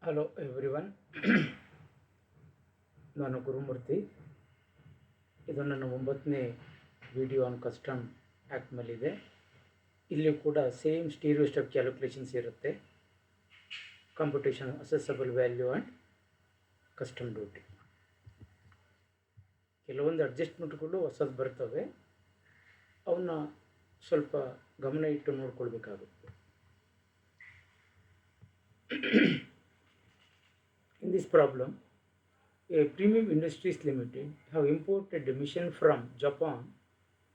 Hello everyone. ನಾನು ಗುರುಮೂರ್ತಿ. ಇದು ನನ್ನ 9ನೇ ವಿಡಿಯೋ ಆನ್ ಕಸ್ಟಮ್ ಆ್ಯಕ್ಟ್ ಮೇಲಿದೆ. ಇಲ್ಲಿ ಕೂಡ ಸೇಮ್ ಸ್ಟೀರಿಯೋ ಸ್ಟೆಪ್ ಕ್ಯಾಲ್ಕುಲೇಷನ್ಸ್ ಇರುತ್ತೆ. Computation assessable value and custom duty. ಕೆಲವೊಂದು ಅಡ್ಜಸ್ಟ್ಮೆಂಟ್ಗಳು ಹೊಸದು ಬರ್ತವೆ, ಅವನ್ನ ಸ್ವಲ್ಪ ಗಮನ ಇಟ್ಟು ನೋಡ್ಕೊಳ್ಬೇಕಾಗುತ್ತೆ. In this problem, a Premium Industries Limited have imported a machine from Japan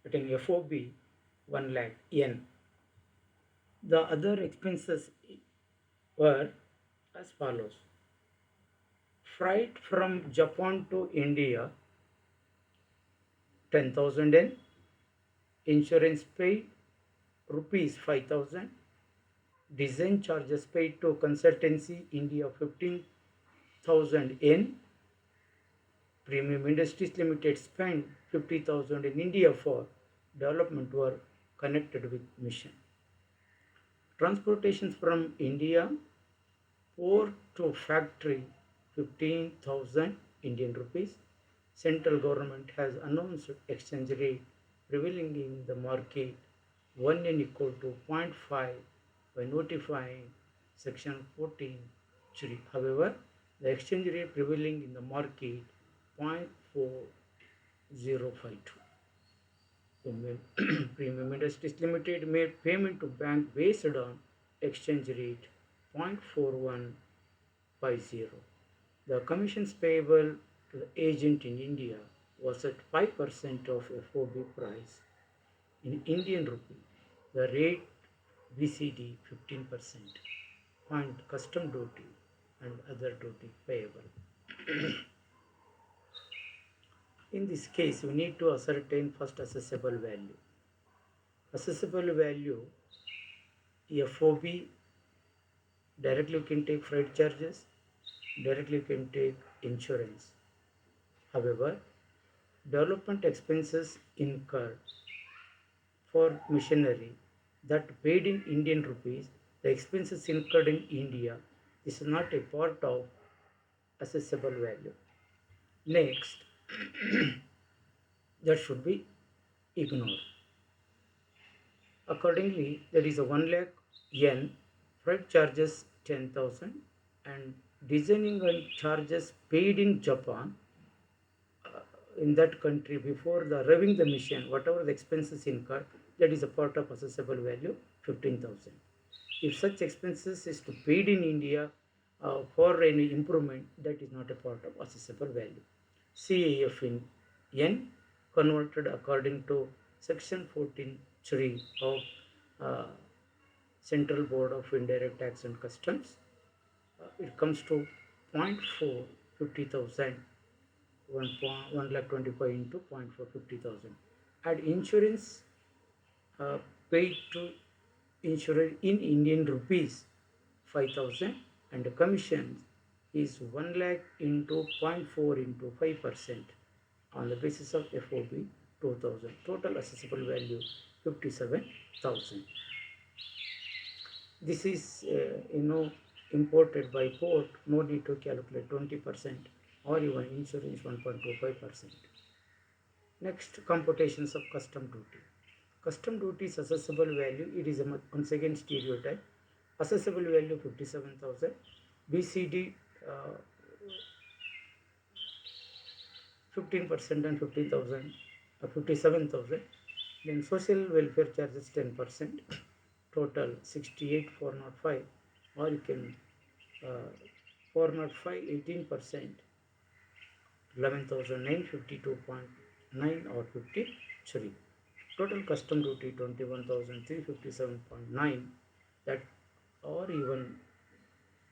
at an FOB 1 lakh yen. The other expenses were as follows. Freight from Japan to India 10,000 yen, insurance paid rupees 5,000, design charges paid to consultancy India 15,000 yen. Premium Industries Limited spent 50,000 in India for development work connected with mission. Transportations from India port to factory 15,000 Indian rupees. Central government has announced exchange rate prevailing in the market 1 yen equal to 0.5 by notifying section 14(3). However, the exchange rate prevailing in the market 0.4052. Premium Industries Limited made payment to bank based on exchange rate 0.4150. The commissions payable to the agent in India was at 5% of FOB price in Indian rupee. The rate BCD 15%, and custom duty and other duty payable. In this case, we need to ascertain first assessable value. Assessable value, FOB, directly you can take freight charges, directly you can take insurance. However, development expenses incurred for machinery that paid in Indian rupees, the expenses incurred in India is not a part of assessable value. Next, that should be ignored. Accordingly, that is a 1 lakh yen, freight charges 10,000, and designing and charges paid in Japan, in that country before the arriving the mission, whatever the expenses incurred, that is a part of assessable value 15,000. If such expenses is to paid in India for any improvement, that is not a part of assessable value. CAF in yen converted according to section 14(3) of Central Board of Indirect Tax and Customs, it comes to 0.450,000, 1,25,000 into 0.450,000. Add insurance paid to insurer in Indian rupees 5,000, and the commission is 1 lakh into 0.4 into 5% on the basis of FOB 2,000. Total assessable value 57,000. This is imported by port, no need to calculate 20% or even insurance 1.25%. Next, computations of custom duty. Custom duty is assessable value. It is once again stereotype. Assessable value 57,000. BCD 15% and 50,000, 57,000. Then social welfare charges 10%. Total 68,405, or you can 405 18%, 11,952.9 or 53. Total custom duty 21,357.9, that or even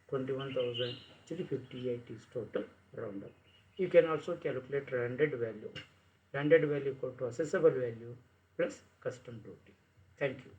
21,358 is total roundup. You can also calculate landed value. Landed value equal to assessable value plus custom duty. Thank you.